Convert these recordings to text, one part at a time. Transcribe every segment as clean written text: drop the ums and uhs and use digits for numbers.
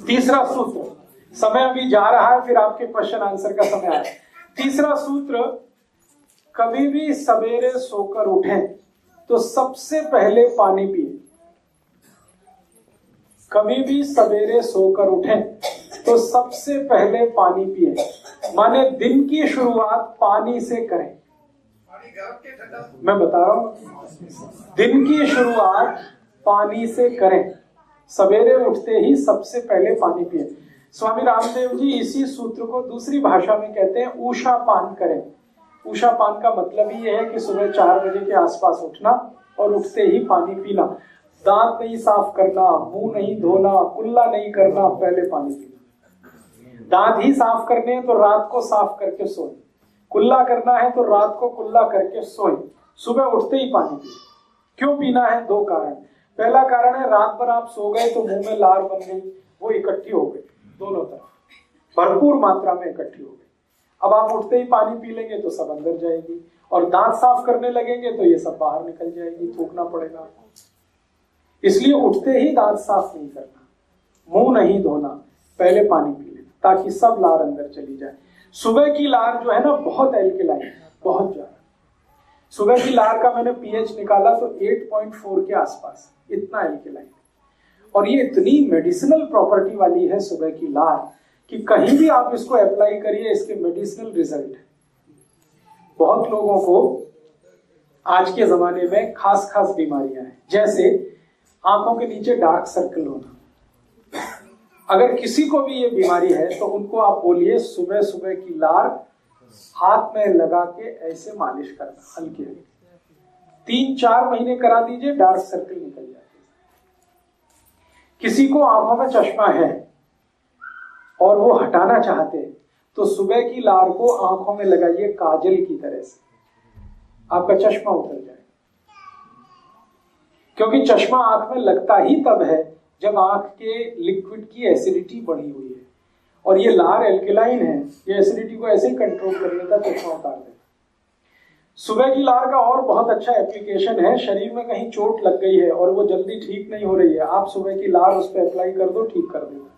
तीसरा सूत्र, समय अभी जा रहा है, फिर आपके क्वेश्चन आंसर का समय आया। तीसरा सूत्र, कभी भी सवेरे सोकर उठें तो सबसे पहले पानी पिए। कभी भी सवेरे सोकर उठें तो सबसे पहले पानी पिए, माने दिन की शुरुआत पानी से करें। मैं बता रहा हूं, दिन की शुरुआत पानी से करें, सवेरे उठते ही सबसे पहले पानी पिए। स्वामी रामदेव जी इसी सूत्र को दूसरी भाषा में कहते हैं ऊषा पान करें। ऊषा पान का मतलब ही यह है कि सुबह 4 बजे के आसपास उठना और उठते ही पानी पीना, दांत नहीं साफ करना, मुंह नहीं धोना, कुल्ला नहीं करना, पहले पानी पीना। दांत ही साफ करने हैं तो रात को साफ करके सोए, कुल्ला करना है तो रात को कुल्ला करके सोए, सुबह उठते ही पानी पिए। क्यों पीना है? 2 कारण। पहला कारण है रात भर आप सो गए तो मुंह में लार बन गई, वो इकट्ठी हो गई, दोनों तरफ भरपूर मात्रा में इकट्ठी हो गई। अब आप उठते ही पानी पी लेंगे तो सब अंदर जाएगी, और दांत साफ करने लगेंगे तो ये सब बाहर निकल जाएगी, थूकना पड़ेगा आपको। इसलिए उठते ही दांत साफ नहीं करना, मुंह नहीं धोना, पहले पानी पी लेना, ताकि सब लार अंदर चली जाए। सुबह की लार जो है ना बहुत एल्कलाइन है, बहुत ज्यादा। सुबह की लार का मैंने पीएच निकाला तो 8.4 के आसपास, इतना एल्कलाइन। और ये इतनी मेडिसिनल प्रॉपर्टी वाली है सुबह की लार कि कहीं भी आप इसको अप्लाई करिए, इसके मेडिसिनल रिजल्ट। बहुत लोगों को आज के जमाने में खास खास बीमारियां हैं, जैसे आंखों के नीचे डार्क सर्कल होना। अगर किसी को भी ये बीमारी है तो उनको आप बोलिए सुबह सुबह की लार हाथ में लगा के ऐसे मालिश करना, हल्की हल्की, 3-4 महीने करा दीजिए, डार्क सर्कल निकल जाते। किसी को आंखों में चश्मा है और वो हटाना चाहते हैं तो सुबह की लार को आंखों में लगाइए काजल की तरह से, आपका चश्मा उतर जाए। क्योंकि चश्मा आंख में लगता ही तब है जब आंख के लिक्विड की एसिडिटी बढ़ी हुई है, और ये लार एल्कलाइन है, ये एसिडिटी को ऐसे ही कंट्रोल कर लेता, चश्मा उतार देता। सुबह की लार का और बहुत अच्छा एप्लीकेशन है, शरीर में कहीं चोट लग गई है और वो जल्दी ठीक नहीं हो रही है, आप सुबह की लार उस पर अप्लाई कर दो, ठीक कर देगा।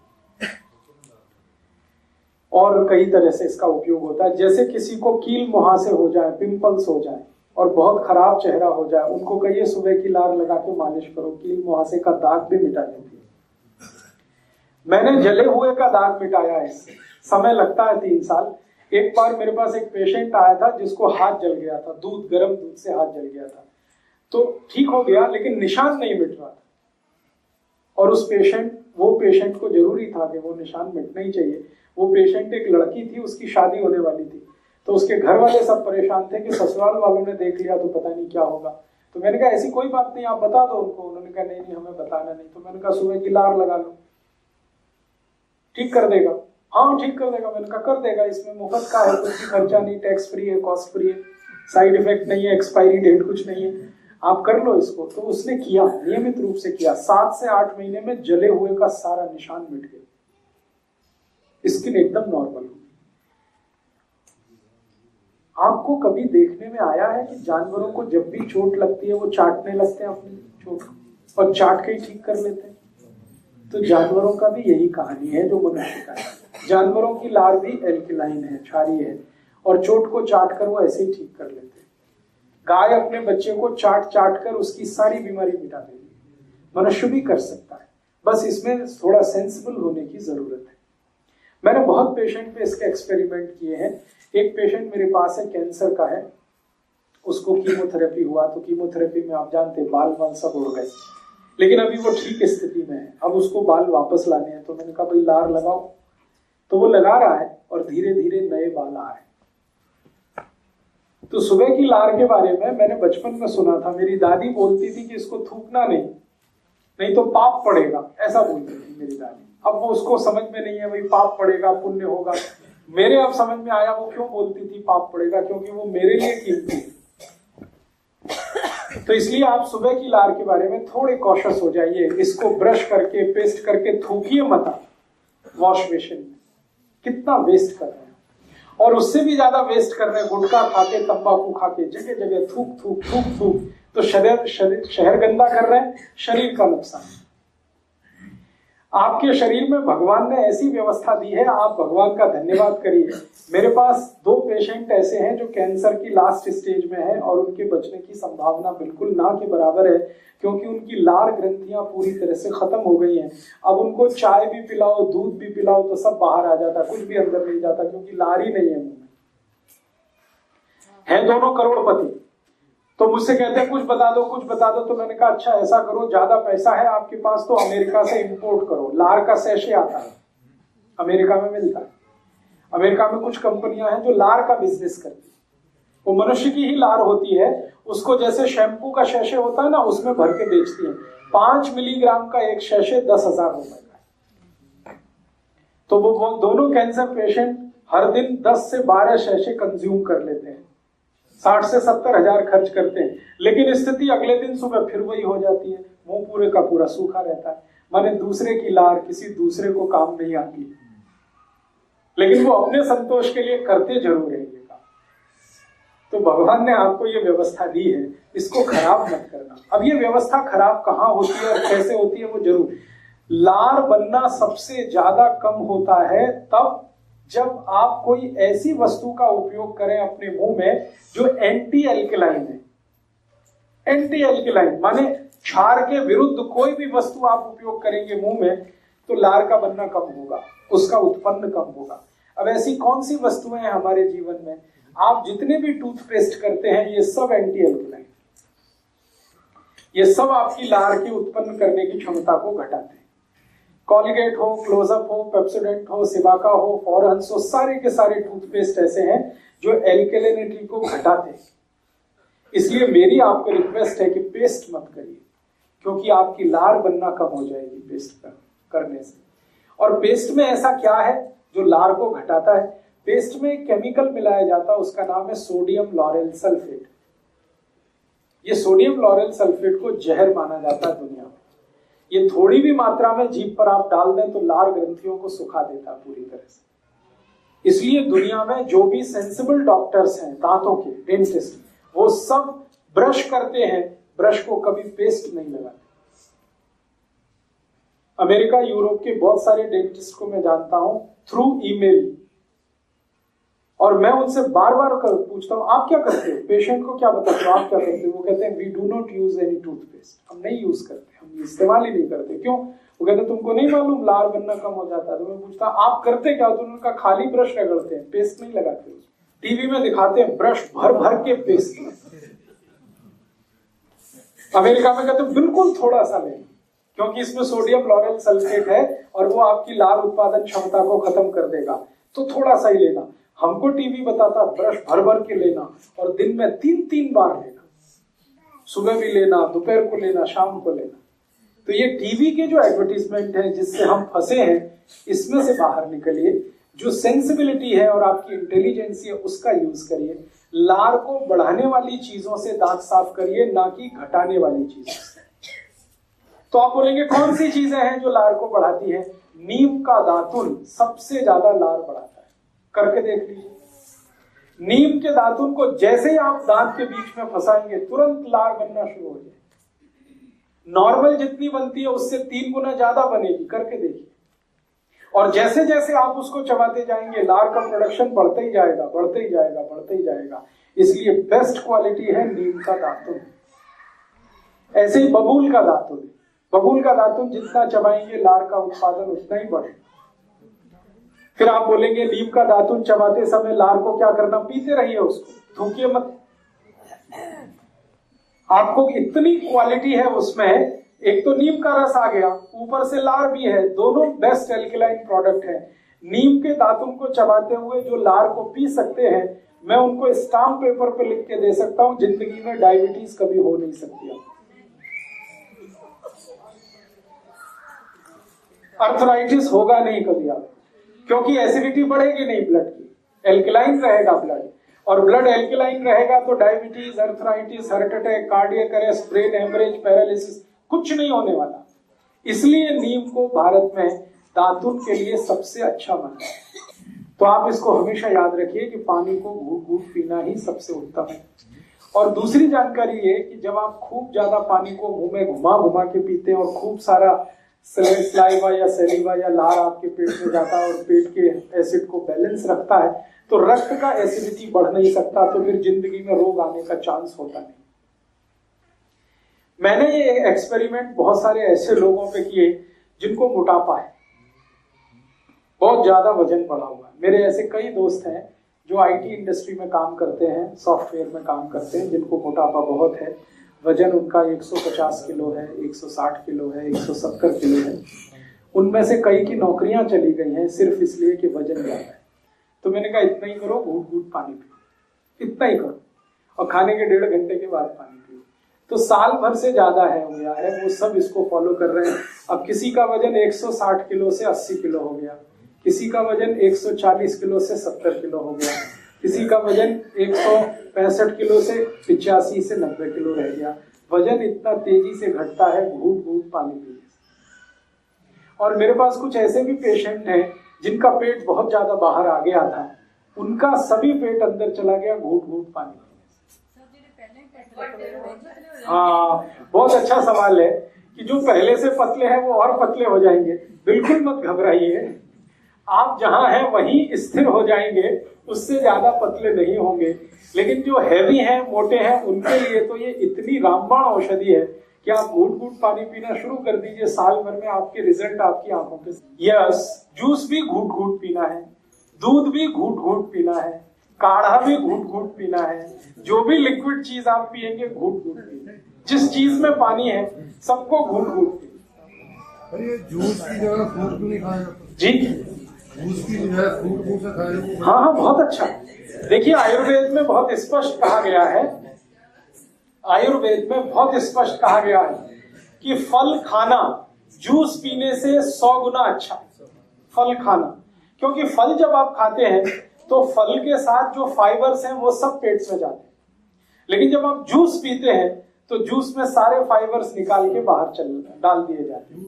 और कई तरह से इसका उपयोग होता है। जैसे किसी को कील मुहासे हो जाए, पिंपल्स हो जाए और बहुत खराब चेहरा हो जाए, उनको कहिए सुबह की लार लगा के मालिश करो, कील मुहासे का दाग भी मिटा देती है। मैंने जले हुए का दाग मिटाया है, समय लगता है 3 साल। एक बार मेरे पास एक पेशेंट आया था जिसको हाथ जल गया था, गर्म दूध से हाथ जल गया था, तो ठीक हो गया लेकिन निशान नहीं मिट रहा था। और वो पेशेंट को जरूरी था कि वो निशान मिटना ही चाहिए। वो पेशेंट एक लड़की थी, उसकी शादी होने वाली थी, तो उसके घर वाले सब परेशान थे कि ससुराल वालों ने देख लिया तो पता नहीं क्या होगा। तो मैंने कहा ऐसी कोई बात नहीं, आप बता दो उनको। उन्होंने कहा नहीं हमें बताना नहीं। तो मैंने कहा सुबह की लार लगा लो, ठीक कर देगा। हाँ ठीक कर देगा। मैंने कहा कर देगा, इसमें मुफ्त का है, कुछ भी खर्चा नहीं, टैक्स फ्री है, कॉस्ट फ्री है, साइड इफेक्ट नहीं है, एक्सपायरी डेट कुछ नहीं है, आप कर लो इसको। तो उसने किया, नियमित रूप से किया। 7 से 8 महीने में जले हुए का सारा निशान मिट गया, स्किन एकदम नॉर्मल हो। आपको कभी देखने में आया है कि जानवरों को जब भी चोट लगती है वो चाटने लगते हैं अपनी चोट को, और चाट के ही ठीक कर लेते हैं? तो जानवरों का भी यही कहानी है जो मनुष्य का है। जानवरों की लार भी एल्कलाइन है, क्षारीय है, और चोट को चाट कर वो ऐसे ही ठीक कर लेते हैं। गाय अपने बच्चे को चाट कर उसकी सारी बीमारी मिटा देती है, मनुष्य भी कर सकता है, बस इसमें थोड़ा सेंसिबल होने की जरूरत है। मैंने बहुत पेशेंट पे इसके एक्सपेरिमेंट किए हैं। एक पेशेंट मेरे पास है, कैंसर का है, उसको कीमोथेरेपी हुआ, तो कीमोथेरेपी में आप जानते हैं बाल सब उड़ गए, लेकिन अभी वो ठीक स्थिति में है। अब उसको बाल वापस लाने हैं, तो मैंने कहा भाई लार लगाओ, तो वो लगा रहा है और धीरे धीरे नए बाल आ रहे हैं। तो सुबह की लार के बारे में मैंने बचपन में सुना था, मेरी दादी बोलती थी कि इसको थूकना नहीं तो पाप पड़ेगा, ऐसा बोलती थी मेरी दादी। अब वो उसको समझ में नहीं है भाई पाप पड़ेगा पुण्य होगा। मेरे अब समझ में आया वो क्यों बोलती थी पाप पड़ेगा, क्योंकि वो मेरे लिए कीमती है। तो इसलिए आप सुबह की लार के बारे में थोड़े कॉशियस हो जाइए। इसको ब्रश करके पेस्ट करके थूकिए मत वॉश बेसिन में, कितना वेस्ट कर रहे हैं। और उससे भी ज्यादा वेस्ट कर रहे हैं गुटखा खाके, तंबाकू खाके, जगह जगह थूक। तो शहर गंदा कर रहे हैं, शरीर का नुकसान। आपके शरीर में भगवान ने ऐसी व्यवस्था दी है, आप भगवान का धन्यवाद करिए। मेरे पास 2 पेशेंट ऐसे हैं जो कैंसर की लास्ट स्टेज में हैं और उनके बचने की संभावना बिल्कुल ना के बराबर है, क्योंकि उनकी लार ग्रंथियां पूरी तरह से खत्म हो गई हैं। अब उनको चाय भी पिलाओ, दूध भी पिलाओ तो सब बाहर आ जाता, कुछ भी अंदर नहीं जाता, क्योंकि लार ही नहीं है मुंह में। हैं दोनों करोड़पति, तो मुझसे कहते हैं कुछ बता दो कुछ बता दो। तो मैंने कहा अच्छा ऐसा करो, ज्यादा पैसा है आपके पास तो अमेरिका से इंपोर्ट करो। लार का सैशे आता है, अमेरिका में मिलता है। अमेरिका में कुछ कंपनियां हैं जो लार का बिजनेस करती है, वो मनुष्य की ही लार होती है, उसको जैसे शैम्पू का सैशे होता है ना, उसमें भर के बेचती है। 5 मिलीग्राम का एक सैशे 10,000 रुपए का है। तो वो दोनों कैंसर पेशेंट हर दिन 10 से 12 सैशे कंज्यूम कर लेते हैं, 60 से 70 हजार खर्च करते हैं। लेकिन स्थिति अगले दिन सुबह फिर वही हो जाती है, मुंह पूरे का पूरा सूखा रहता है। माने दूसरे की लार किसी दूसरे को काम नहीं आती, लेकिन वो अपने संतोष के लिए करते जरूर है ये काम। तो भगवान ने आपको ये व्यवस्था दी है, इसको खराब मत करना। अब ये व्यवस्था खराब कहाँ होती है और कैसे होती है वो जरूर। लार बनना सबसे ज्यादा कम होता है तब जब आप कोई ऐसी वस्तु का उपयोग करें अपने मुंह में जो एंटी एल्कलाइन है। एंटी एल्कलाइन माने क्षार के विरुद्ध कोई भी वस्तु आप उपयोग करेंगे मुंह में तो लार का बनना कम होगा, उसका उत्पन्न कम होगा। अब ऐसी कौन सी वस्तुएं हैं हमारे जीवन में? आप जितने भी टूथपेस्ट करते हैं ये सब एंटी एल्कलाइन, ये सब आपकी लार की उत्पन्न करने की क्षमता को घटाते हैं। कॉलगेट हो, क्लोजअप हो, पेप्सोडेंट हो, सिबाका हो, फॉरहंस हो, सारे के सारे टूथपेस्ट ऐसे हैं जो एल्कलिनिटी को घटाते हैं। इसलिए मेरी आपको रिक्वेस्ट है कि पेस्ट मत करिए, क्योंकि आपकी लार बनना कम हो जाएगी पेस्ट करने से। और पेस्ट में ऐसा क्या है जो लार को घटाता है? पेस्ट में एक केमिकल मिलाया जाता है, उसका नाम है सोडियम लॉरेल सल्फेट। ये सोडियम लॉरेल सल्फेट को जहर माना जाता है दुनिया में। ये थोड़ी भी मात्रा में जीभ पर आप डाल दें तो लार ग्रंथियों को सुखा देता है पूरी तरह से। इसलिए दुनिया में जो भी सेंसिबल डॉक्टर्स हैं दांतों के, डेंटिस्ट, वो सब ब्रश करते हैं, ब्रश को कभी पेस्ट नहीं लगाते। अमेरिका, यूरोप के बहुत सारे डेंटिस्ट को मैं जानता हूं थ्रू ईमेल, और मैं उनसे बार बार पूछता हूं आप क्या करते हो, पेशेंट को क्या बताते हो, आप क्या करते हो? वो कहते हैं we do not use any toothpaste, हम नहीं यूज करते, हम इस्तेमाल ही नहीं करते। क्यों? वो कहते तुमको नहीं मालूम लार बनना कम हो जाता है। तो मैं पूछता आप करते क्या? तो उनका खाली ब्रश रगड़ते हैं, पेस्ट नहीं लगाते। टीवी में दिखाते हैं ब्रश भर भर के पेस्ट। अमेरिका में कहते बिल्कुल थोड़ा सा लें, क्योंकि इसमें सोडियम लॉरेल सल्फेट है और वो आपकी लार उत्पादन क्षमता को खत्म कर देगा, तो थोड़ा सा ही लेना। हमको टीवी बताता ब्रश भर भर के लेना और दिन में 3-3 बार लेना, सुबह भी लेना, दोपहर को लेना, शाम को लेना। तो ये टीवी के जो एडवर्टीजमेंट है जिससे हम फंसे हैं, इसमें से बाहर निकलिए। जो सेंसिबिलिटी है और आपकी इंटेलिजेंसी है उसका यूज करिए। लार को बढ़ाने वाली चीजों से दांत साफ करिए, ना कि घटाने वाली चीजों से। तो आप बोलेंगे कौन सी चीजें हैं जो लार को बढ़ाती है? नीम का दातुन सबसे ज्यादा लार बढ़ाता है, करके देख लीजिए। नीम के दातुन को जैसे ही आप दांत के बीच में फंसाएंगे तुरंत लार बनना शुरू हो जाएगी। नॉर्मल जितनी बनती है उससे 3 गुना ज्यादा बनेगी, करके देखिए। और जैसे जैसे आप उसको चबाते जाएंगे लार का प्रोडक्शन बढ़ते ही जाएगा, बढ़ते ही जाएगा, बढ़ते ही जाएगा। इसलिए बेस्ट क्वालिटी है नीम का दातुन। ऐसे ही बबूल का दातुन, बबूल का दातुन जितना चबाएंगे लार का उत्पादन उतना ही बढ़ेगा। फिर आप बोलेंगे नीम का दातुन चबाते समय लार को क्या करना? पीते रहिए उसको, थूकिए मत। आपको इतनी क्वालिटी है उसमें, एक तो नीम का रस आ गया, ऊपर से लार भी है, दोनों बेस्ट एल्कलाइन प्रोडक्ट है। नीम के दातुन को चबाते हुए जो लार को पी सकते हैं, मैं उनको स्टाम्प पेपर पे लिख के दे सकता हूं जिंदगी में डायबिटीज कभी हो नहीं सकती। अर्थराइटिस होगा नहीं कभी आप, क्योंकि एसिडिटी बढ़ेगी नहीं ब्लड की, एल्कलाइन रहेगा ब्लड, और ब्लड एल्कलाइन रहेगा तो diabetes, arthritis, heart attack, cardiac arrest, brain haemorrhage, paralysis कुछ नहीं होने वाला। इसलिए नीम को भारत में दातुन के लिए सबसे अच्छा माना है। तो आप इसको हमेशा याद रखिए कि पानी को घूट घूट पीना ही सबसे उत्तम है। और दूसरी जानकारी ये कि जब आप खूब ज्यादा पानी को मुंह में घुमा घुमा के पीते हैं और खूब सारा सलाइवा या सलीवा या लार आपके पेट में जाता है और पेट के एसिड को बैलेंस रखता है, तो रक्त का एसिडिटी बढ़ नहीं सकता, तो फिर जिंदगी में रोग आने का चांस होता नहीं। मैंने ये एक्सपेरिमेंट बहुत सारे ऐसे लोगों पे किए जिनको मोटापा है, बहुत ज्यादा वजन बढ़ा हुआ है। मेरे ऐसे कई दोस्त हैं जो आईटी इंडस्ट्री में काम करते हैं, सॉफ्टवेयर में काम करते हैं, जिनको मोटापा बहुत है, वजन उनका 150 किलो है, 160 किलो है, 170 किलो है। उनमें से कई की नौकरियां चली गई हैं सिर्फ इसलिए कि वजन ज्यादा है। तो मैंने कहा इतना ही करो, घूट घूट पानी पियो, इतना ही करो, और खाने के 1.5 घंटे के बाद पानी पियो। तो साल भर से ज्यादा है हो गया है, वो सब इसको फॉलो कर रहे हैं। अब किसी का वजन 160 किलो से 80 किलो हो गया, किसी का वजन 140 किलो से 70 किलो हो गया, किसी का वजन 165 किलो से 85 से 90 किलो रह गया। वजन इतना तेजी से घटता है घूट घूट पानी पीने से। और मेरे पास कुछ ऐसे भी पेशेंट हैं जिनका पेट बहुत ज्यादा बाहर आ गया था, उनका सभी पेट अंदर चला गया घूट घूट पानी पीने से। हाँ, बहुत अच्छा सवाल है कि जो पहले से पतले हैं वो और पतले हो जाएंगे। बिल्कुल मत घबराइए, आप जहां हैं वहीं स्थिर हो जाएंगे, उससे ज्यादा पतले नहीं होंगे। लेकिन जो हैवी हैं, मोटे हैं, उनके लिए तो ये इतनी रामबाण औषधि है कि आप घूट घूट पानी पीना शुरू कर दीजिए, साल भर में आपके रिजल्ट आपकी आंखों के। यस, जूस भी घूट घूट पीना है, दूध भी घूट घूट पीना है, काढ़ा भी घूट घूट पीना है, जो भी लिक्विड चीज आप पिएंगे घूट घूट पीना है। जिस चीज में पानी है सबको घूट घूट पीना। अरे जूस की जगह फ्रूट क्यों नहीं खाया जी? जूस की जो है फ्रूट कौन सा खाए? हाँ हाँ, बहुत अच्छा। देखिए, आयुर्वेद में बहुत स्पष्ट कहा गया है, आयुर्वेद में बहुत स्पष्ट कहा गया है कि फल खाना जूस पीने से 100 गुना अच्छा। फल खाना, क्योंकि फल जब आप खाते हैं तो फल के साथ जो फाइबर्स हैं वो सब पेट में जाते हैं, लेकिन जब आप जूस पीते हैं तो जूस में सारे फाइबर्स निकाल के बाहर डाल दिए जाते हैं।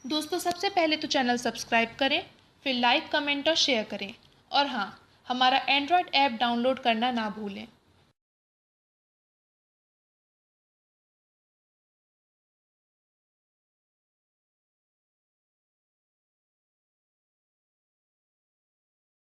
दोस्तों, सबसे पहले तो चैनल सब्सक्राइब करें, फिर लाइक, कमेंट और शेयर करें, और हाँ, हमारा एंड्रॉयड ऐप डाउनलोड करना ना भूलें।